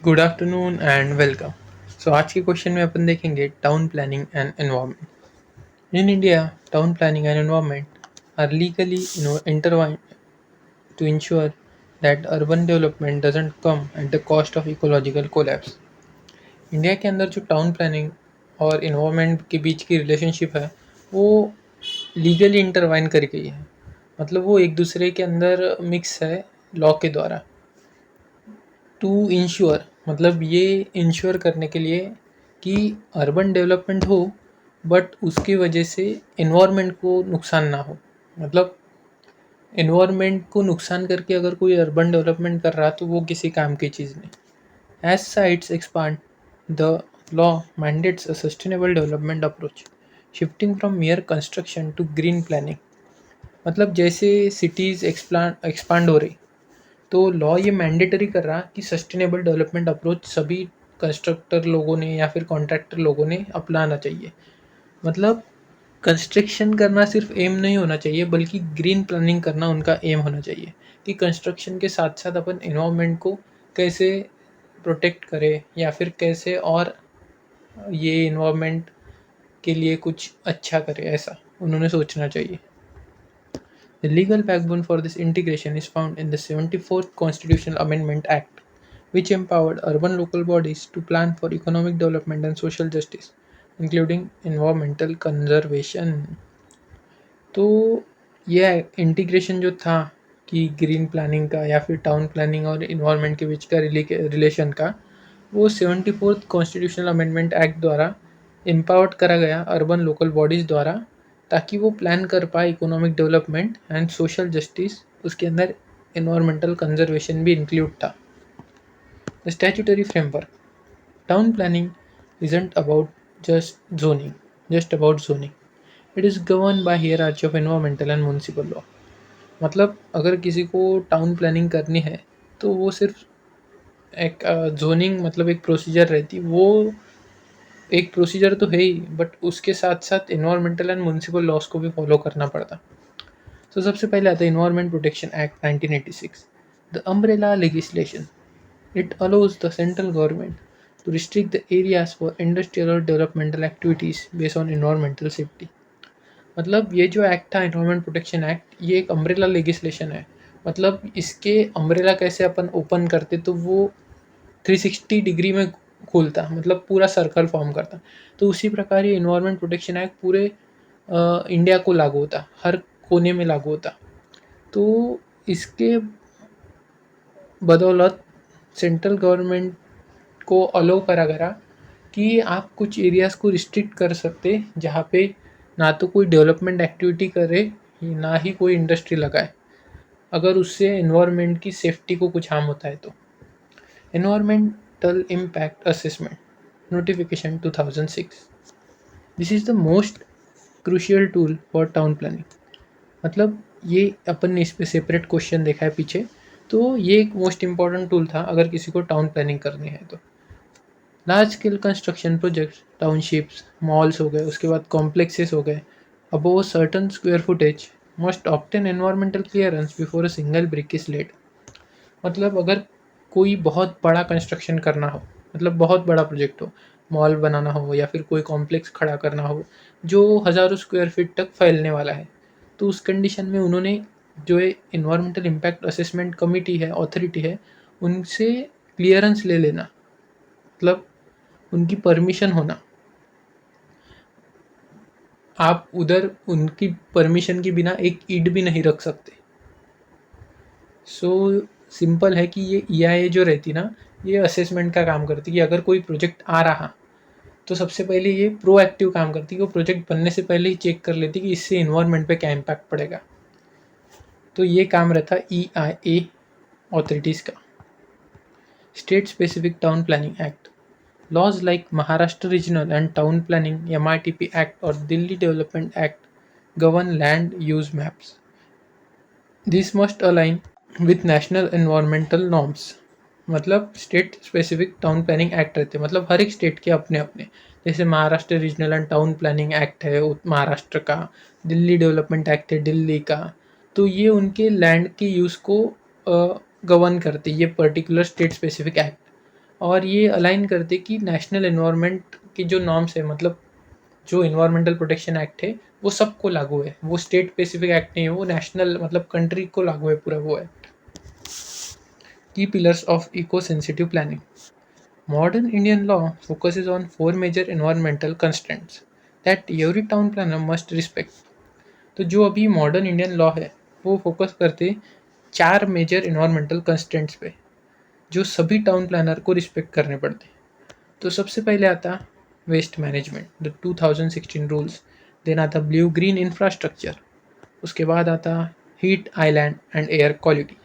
Good afternoon and welcome. आज के question में अपन देखेंगे town planning and environment. In India, town planning and environment are legally intertwined to ensure that urban development doesn't come at the cost of ecological collapse. India के अंदर जो town planning और environment के बीच की relationship है वो legally intertwine करी गई है। मतलब वो एक दूसरे के अंदर मिक्स है लॉ के द्वारा। टू इंश्योर मतलब ये इंश्योर करने के लिए कि अर्बन डेवलपमेंट हो बट उसकी वजह से एनवायरनमेंट को नुकसान ना हो। मतलब एनवायरनमेंट को नुकसान करके अगर कोई अर्बन डेवलपमेंट कर रहा तो वो किसी काम की चीज़ नहीं। As sites expand the law mandates a sustainable development approach shifting from mere construction to green planning. मतलब जैसे सिटीज़ एक्सपांड हो रही तो लॉ ये मैंडेटरी कर रहा कि सस्टेनेबल डेवलपमेंट अप्रोच सभी कंस्ट्रक्टर लोगों ने या फिर कॉन्ट्रैक्टर लोगों ने अपनाना चाहिए। मतलब कंस्ट्रक्शन करना सिर्फ एम नहीं होना चाहिए बल्कि ग्रीन प्लानिंग करना उनका एम होना चाहिए कि कंस्ट्रक्शन के साथ साथ अपन एनवायरनमेंट को कैसे प्रोटेक्ट करें या फिर कैसे और ये एनवायरनमेंट के लिए कुछ अच्छा करें, ऐसा उन्होंने सोचना चाहिए। The legal backbone for this integration is found in the 74th Constitutional Amendment Act, which empowered urban local bodies to plan for economic development and social justice, including environmental conservation. तो यह इंटीग्रेशन जो था कि green planning का या फिर town planning और environment के बीच का रिलेशन का, वो 74th कॉन्स्टिट्यूशनल अमेंडमेंट एक्ट द्वारा एम्पावर्ड करा गया अर्बन लोकल बॉडीज़ द्वारा, ताकि वो प्लान कर पाए economic development and social justice. उसके अंदर इन्वायरमेंटल कंजर्वेशन भी इंक्लूड था। The statutory framework town planning isn't about just about zoning. It is governed by hierarchy of environmental and municipal law. मतलब अगर किसी को टाउन प्लानिंग करनी है तो वो सिर्फ एक जोनिंग मतलब एक प्रोसीजर रहती, वो एक प्रोसीजर तो है ही बट उसके साथ साथ इन्वायरमेंटल एंड म्यूनसिपल लॉज को भी फॉलो करना पड़ता। सबसे पहले आता है environment protection act 1986, the umbrella legislation. It allows the central government to restrict the areas for industrial और developmental activities based on environmental safety. मतलब ये जो एक्ट था एनवायरनमेंट प्रोटेक्शन एक्ट, ये एक अम्ब्रेला लेजिस्लेशन है। मतलब इसके अम्ब्रेला कैसे अपन ओपन करते तो वो 360 डिग्री में खुलता, मतलब पूरा सर्कल फॉर्म करता। तो उसी प्रकार ये एनवायरनमेंट प्रोटेक्शन एक्ट पूरे इंडिया को लागू होता, हर कोने में लागू होता। तो इसके बदौलत सेंट्रल गवर्नमेंट को अलो करा गया कि आप कुछ एरियाज़ को रिस्ट्रिक्ट कर सकते जहाँ पे ना तो कोई डेवलपमेंट एक्टिविटी करे ना ही कोई इंडस्ट्री लगाए, अगर उससे एनवायरनमेंट की सेफ्टी को कुछ हार्म होता है तो। Environmental impact assessment notification 2006, this is the most crucial tool for town planning. मतलब ये अपन ने इस पर सेपरेट क्वेश्चन देखा है पीछे, तो ये एक मोस्ट इम्पॉर्टेंट टूल था अगर किसी को टाउन प्लानिंग करनी है तो। Large scale construction projects, townships, malls हो गए, उसके बाद कॉम्प्लेक्सेस हो गए, above certain square footage must obtain environmental clearance before a single brick is laid. मतलब अगर कोई बहुत बड़ा कंस्ट्रक्शन करना हो, मतलब बहुत बड़ा प्रोजेक्ट हो, मॉल बनाना हो या फिर कोई कॉम्प्लेक्स खड़ा करना हो जो हज़ारों स्क्वायर फीट तक फैलने वाला है, तो उस कंडीशन में उन्होंने जो है इन्वायरमेंटल इम्पैक्ट असेसमेंट कमिटी है, अथॉरिटी है, उनसे क्लियरेंस ले लेना, मतलब उनकी परमिशन होना। आप उधर उनकी परमिशन के बिना एक ईंट भी नहीं रख सकते। सो सिंपल है कि ये ईआईए जो रहती ना, ये असेसमेंट का काम करती कि अगर कोई प्रोजेक्ट आ रहा तो सबसे पहले ये प्रोएक्टिव काम करती कि वो प्रोजेक्ट बनने से पहले ही चेक कर लेती कि इससे इन्वायरमेंट पे क्या इम्पैक्ट पड़ेगा। तो ये काम रहता ईआईए ऑथोरिटीज़ का। State specific town planning act laws like Maharashtra Regional and Town Planning MITP Act or Delhi Development Act govern land use maps. These must align with national environmental norms. मतलब state specific town planning act रहते हैं, मतलब हर एक state के अपने अपने। जैसे Maharashtra regional and town planning act है महाराष्ट्र का, दिल्ली डेवलपमेंट एक्ट है दिल्ली का। तो ये उनके लैंड के यूज़ को गवर्न करते, ये पर्टिकुलर स्टेट स्पेसिफिक एक्ट। और ये अलाइन करते कि नेशनल एनवायरनमेंट की जो नॉर्म्स है, मतलब जो एनवायरमेंटल प्रोटेक्शन एक्ट है वो सबको लागू है, वो स्टेट स्पेसिफिक एक्ट नहीं है, वो नेशनल मतलब कंट्री को लागू है पूरा वो act. Key pillars of eco sensitive planning. Modern Indian law focuses on four major environmental constraints that every town planner must respect. तो जो अभी मॉडर्न इंडियन लॉ है वो फोकस करते चार मेजर इन्वायरमेंटल कंस्टेंट्स पे जो सभी टाउन प्लानर को रिस्पेक्ट करने पड़ते। तो सबसे पहले आता waste management, the 2016 rules. Then आता ब्लू ग्रीन इंफ्रास्ट्रक्चर। उसके बाद आता heat island and air quality.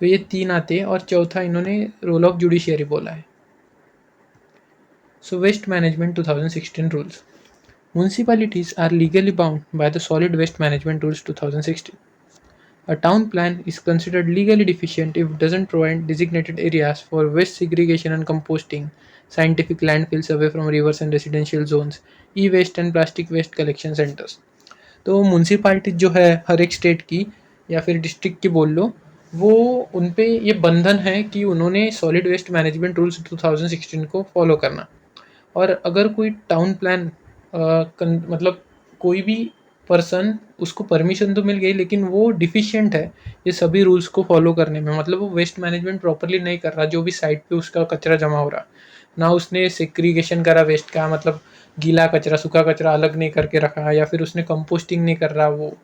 तो ये तीन आते हैं और चौथा इन्होंने रोल ऑफ जुडिशियरी बोला है। So waste management 2016 rules. Municipalities are legally bound by the Solid Waste Management Rules 2016. A town plan is considered legally deficient if it doesn't provide designated areas for waste segregation and composting, scientific landfills away from rivers and residential zones, e-waste and plastic waste collection centers. तो municipality जो है हर एक state की या फिर district की बोल लो, वो उन पे ये बंधन है कि उन्होंने सॉलिड वेस्ट मैनेजमेंट रूल्स 2016 को फॉलो करना। और अगर कोई टाउन प्लान मतलब कोई भी पर्सन, उसको परमिशन तो मिल गई लेकिन वो डिफिशिएंट है ये सभी रूल्स को फॉलो करने में, मतलब वो वेस्ट मैनेजमेंट प्रॉपरली नहीं कर रहा, जो भी साइड पे उसका कचरा जमा हो रहा, ना उसने सेग्रीगेशन करा वेस्ट का, मतलब गीला कचरा सूखा कचरा अलग नहीं करके रखा, या फिर उसने कंपोस्टिंग नहीं कर रहा वो।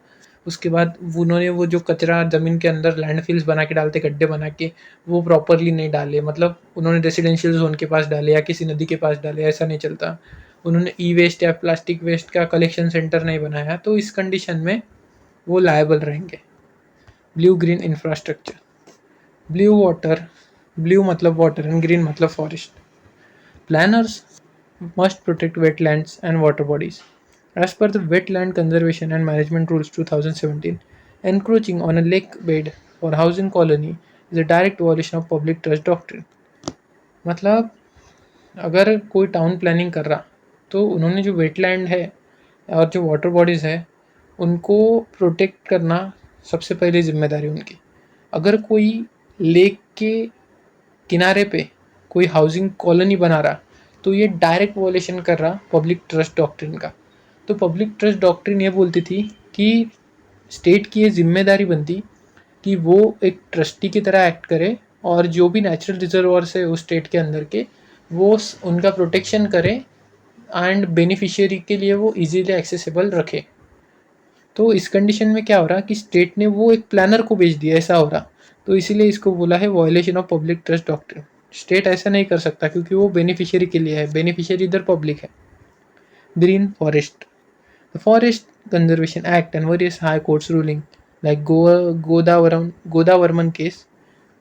उसके बाद उन्होंने वो जो कचरा ज़मीन के अंदर लैंडफिल्स बना के डालते, गड्ढे बना के, वो प्रॉपरली नहीं डाले, मतलब उन्होंने रेसिडेंशियल जोन के पास डाले या किसी नदी के पास डाले, ऐसा नहीं चलता। उन्होंने ई वेस्ट या प्लास्टिक वेस्ट का कलेक्शन सेंटर नहीं बनाया, तो इस कंडीशन में वो लायबल रहेंगे। Blue green infrastructure. Blue water, blue मतलब वाटर एंड ग्रीन मतलब forest. Planners must protect wetlands and water bodies. As per the Wetland Conservation and Management Rules 2017, encroaching on a lake bed for housing colony is a direct violation of public trust doctrine. मतलब अगर कोई town planning कर रहा तो उन्होंने जो wetland है और जो वाटर बॉडीज़ है उनको प्रोटेक्ट करना सबसे पहली जिम्मेदारी उनकी। अगर कोई लेक के किनारे पे कोई हाउसिंग कॉलोनी बना रहा तो ये डायरेक्ट वॉयलेशन कर रहा पब्लिक ट्रस्ट डॉक्ट्रिन का। तो पब्लिक ट्रस्ट डॉक्ट्रिन ये बोलती थी कि स्टेट की ये जिम्मेदारी बनती कि वो एक ट्रस्टी की तरह एक्ट करे और जो भी नेचुरल रिजर्वर्स है उस स्टेट के अंदर के वो उनका प्रोटेक्शन करे एंड बेनिफिशियरी के लिए वो इजीली एक्सेसिबल रखे। तो इस कंडीशन में क्या हो रहा कि स्टेट ने वो एक प्लानर को भेज दिया, ऐसा हो रहा। तो इसीलिए इसको बोला है violation of public trust doctrine. State ऐसा नहीं कर सकता क्योंकि वो बेनिफिशियरी के लिए है, बेनिफिशियरी इधर पब्लिक है। Green forest. The forest conservation act and various high courts ruling like Godavarman case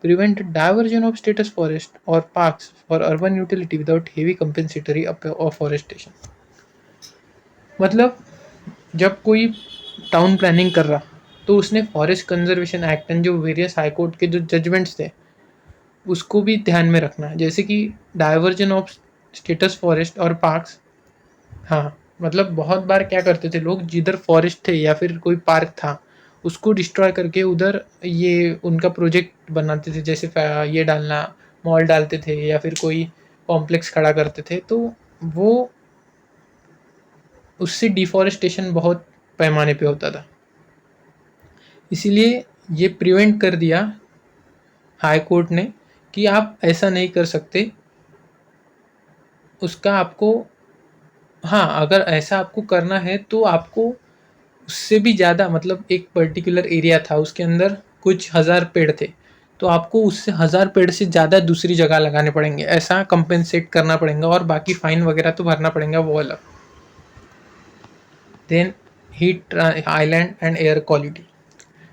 prevent diversion of status forest or parks for urban utility without heavy compensatory afforestation। मतलब जब कोई टाउन प्लानिंग कर रहा तो उसने forest conservation act and जो various high court के जो जजमेंट्स थे उसको भी ध्यान में रखना है, जैसे कि डाइवर्जन ऑफ स्टेटस फॉरेस्ट और पार्क्स। हाँ, मतलब बहुत बार क्या करते थे लोग, जिधर फॉरेस्ट थे या फिर कोई पार्क था उसको डिस्ट्रॉय करके उधर ये उनका प्रोजेक्ट बनाते थे, जैसे ये डालना, मॉल डालते थे या फिर कोई कॉम्प्लेक्स खड़ा करते थे, तो वो उससे डिफॉरेस्टेशन बहुत पैमाने पे होता था। इसीलिए ये प्रिवेंट कर दिया हाई कोर्ट ने कि आप ऐसा नहीं कर सकते। उसका आपको, हाँ, अगर ऐसा आपको करना है तो आपको उससे भी ज़्यादा, मतलब एक पर्टिकुलर एरिया था उसके अंदर कुछ हज़ार पेड़ थे तो आपको उससे हज़ार पेड़ से ज़्यादा दूसरी जगह लगाने पड़ेंगे, ऐसा कंपेंसेट करना पड़ेगा और बाकी फ़ाइन वगैरह तो भरना पड़ेगा वो अलग। Then heat island and air quality.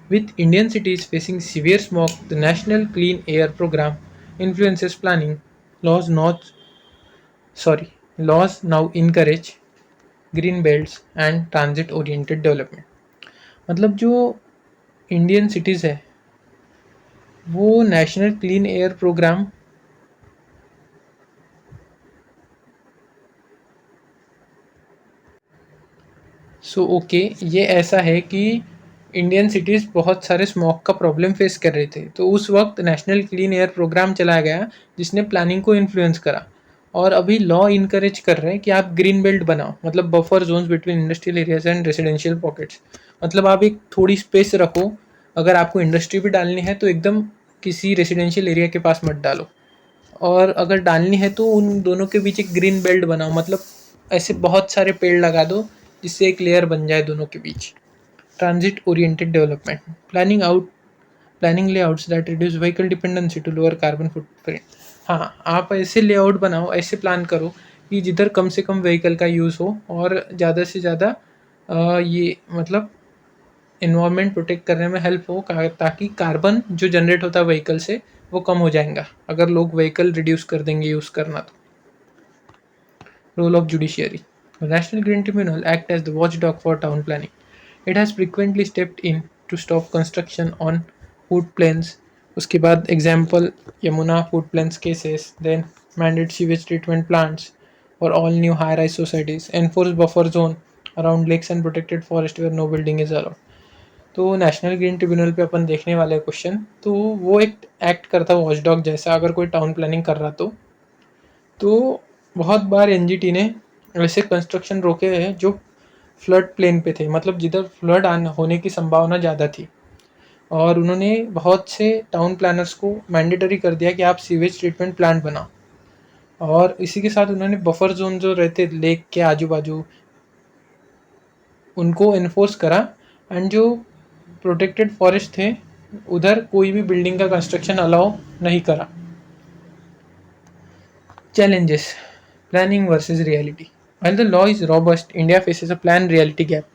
With Indian cities facing severe smog, the National Clean Air Program influences planning. Laws not Sorry, laws now encourage green belts and transit oriented development। मतलब जो Indian cities है वो national clean air program okay, ये ऐसा है कि Indian cities बहुत सारे स्मॉग का प्रॉब्लम फेस कर रहे थे, तो उस वक्त नेशनल क्लीन एयर प्रोग्राम चलाया गया जिसने प्लानिंग को इन्फ्लुएंस करा। और अभी लॉ इनकरेज कर रहे हैं कि आप ग्रीन बेल्ट बनाओ, मतलब buffer zones between industrial areas and residential pockets. मतलब आप एक थोड़ी स्पेस रखो, अगर आपको इंडस्ट्री भी डालनी है तो एकदम किसी रेसिडेंशियल एरिया के पास मत डालो, और अगर डालनी है तो उन दोनों के बीच एक ग्रीन बेल्ट बनाओ, मतलब ऐसे बहुत सारे पेड़ लगा दो जिससे एक लेयर बन जाए दोनों के बीच। Transit oriented development, planning layouts that reduce vehicle dependency to lower carbon footprint. हाँ, आप ऐसे लेआउट बनाओ, ऐसे प्लान करो कि जिधर कम से कम व्हीकल का यूज़ हो और ज़्यादा से ज़्यादा ये मतलब इन्वायरमेंट प्रोटेक्ट करने में हेल्प हो, ताकि कार्बन जो जनरेट होता है व्हीकल से वो कम हो जाएगा अगर लोग व्हीकल रिड्यूस कर देंगे यूज़ करना तो। Role of judiciary, national green tribunal act as the watch dog for town planning. It has frequently stepped in to stop construction on food plains. उसके बाद example Yamuna food plains cases, then mandate sewage treatment plants for all new high-rise societies, enforce buffer zone around lakes and protected forest where no building is allowed. तो national green tribunal पे अपन देखने वाले question, तो वो एक act करता है watchdog जैसा अगर कोई टाउन प्लानिंग कर रहा तो बहुत बार एनजीटी ने ऐसे कंस्ट्रक्शन रोके हैं जो फ्लड प्लेन पे थे, मतलब जिधर फ्लड आने होने की संभावना ज़्यादा थी। और उन्होंने बहुत से टाउन प्लानर्स को मैंडेटरी कर दिया कि आप सीवेज ट्रीटमेंट प्लांट बनाओ, और इसी के साथ उन्होंने बफर जोन जो रहते लेक के आजू बाजू उनको इन्फोर्स करा, एंड जो प्रोटेक्टेड फॉरेस्ट थे उधर कोई भी बिल्डिंग का कंस्ट्रक्शन अलाउ नहीं करा। Challenges, planning versus reality. While the law is robust, India faces a plan reality gap.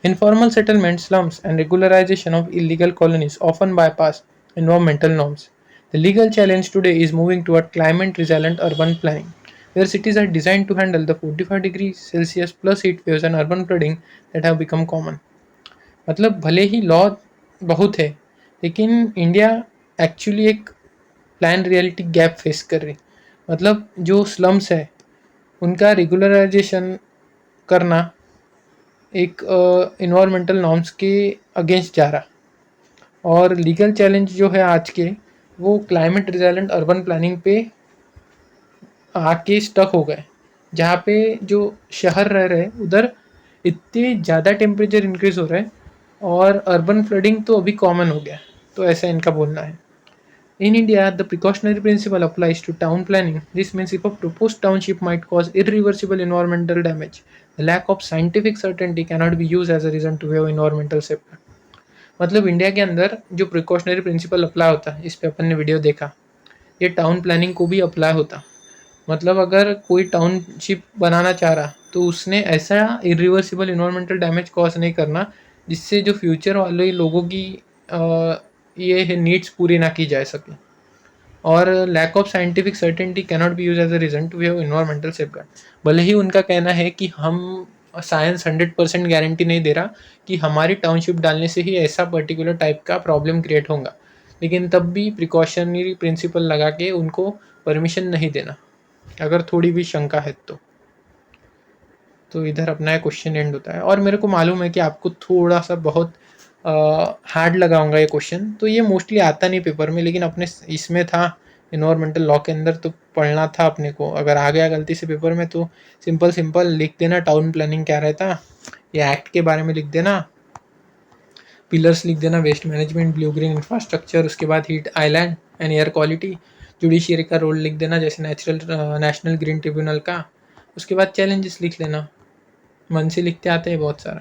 Informal settlements, slums, and regularization of illegal colonies often bypass environmental norms. The legal challenge today is moving toward climate resilient urban planning, where cities are designed to handle the 45 degrees Celsius plus heat waves and urban flooding that have become common. मतलब भले ही law बहुत है, लेकिन India actually एक plan reality gap face कर रही। मतलब जो स्लम्स है उनका रेगुलराइजेशन करना एक इन्वायरमेंटल नॉर्म्स के अगेंस्ट जा रहा, और लीगल चैलेंज जो है आज के वो क्लाइमेट रिजिलेंट अर्बन प्लानिंग पे आके स्टक हो गए, जहाँ पे जो शहर रह रहे उधर इतने ज़्यादा टेम्परेचर इंक्रीज हो रहा है और अर्बन फ्लडिंग तो अभी कॉमन हो गया। तो ऐसा इनका बोलना है। In India, the precautionary principle applies to town planning. This means if a proposed township might cause irreversible environmental damage, the lack of scientific certainty cannot be used as a reason to waive environmental safeguard. मतलब India के अंदर जो precautionary principal apply होता है, इस पे अपन ने video देखा, ये टाउन प्लानिंग को भी अप्लाई होता। मतलब अगर कोई टाउनशिप बनाना चाह रहा तो उसने ऐसा इरिवर्सिबल इन्वायरमेंटल डैमेज कॉज नहीं करना जिससे जो फ्यूचर वाले लोगों की ये नीड्स पूरी ना की जा सके। और lack of scientific certainty cannot be use as a reason to have environmental safeguard. भले ही उनका कहना है कि हम साइंस 100% गारंटी नहीं दे रहा कि हमारी टाउनशिप डालने से ही ऐसा पर्टिकुलर टाइप का प्रॉब्लम क्रिएट होगा, लेकिन तब भी प्रिकॉशनरी प्रिंसिपल लगा के उनको परमिशन नहीं देना अगर थोड़ी भी शंका है तो इधर अपना क्वेश्चन एंड होता है। और मेरे को मालूम है कि आपको थोड़ा सा बहुत हार्ड लगाऊंगा ये क्वेश्चन, तो ये मोस्टली आता नहीं पेपर में, लेकिन अपने इसमें था इन्वायरमेंटल लॉ के अंदर तो पढ़ना था अपने को। अगर आ गया गलती से पेपर में तो सिंपल सिंपल लिख देना टाउन प्लानिंग क्या रहता, ये एक्ट के बारे में लिख देना, पिलर्स लिख देना, waste management, blue green infrastructure, उसके बाद heat island and air quality, judiciary का रोल लिख देना जैसे नेशनल ग्रीन ट्रिब्यूनल का। उसके बाद चैलेंजेस लिख लेना, मन से लिखते आते हैं बहुत सारा।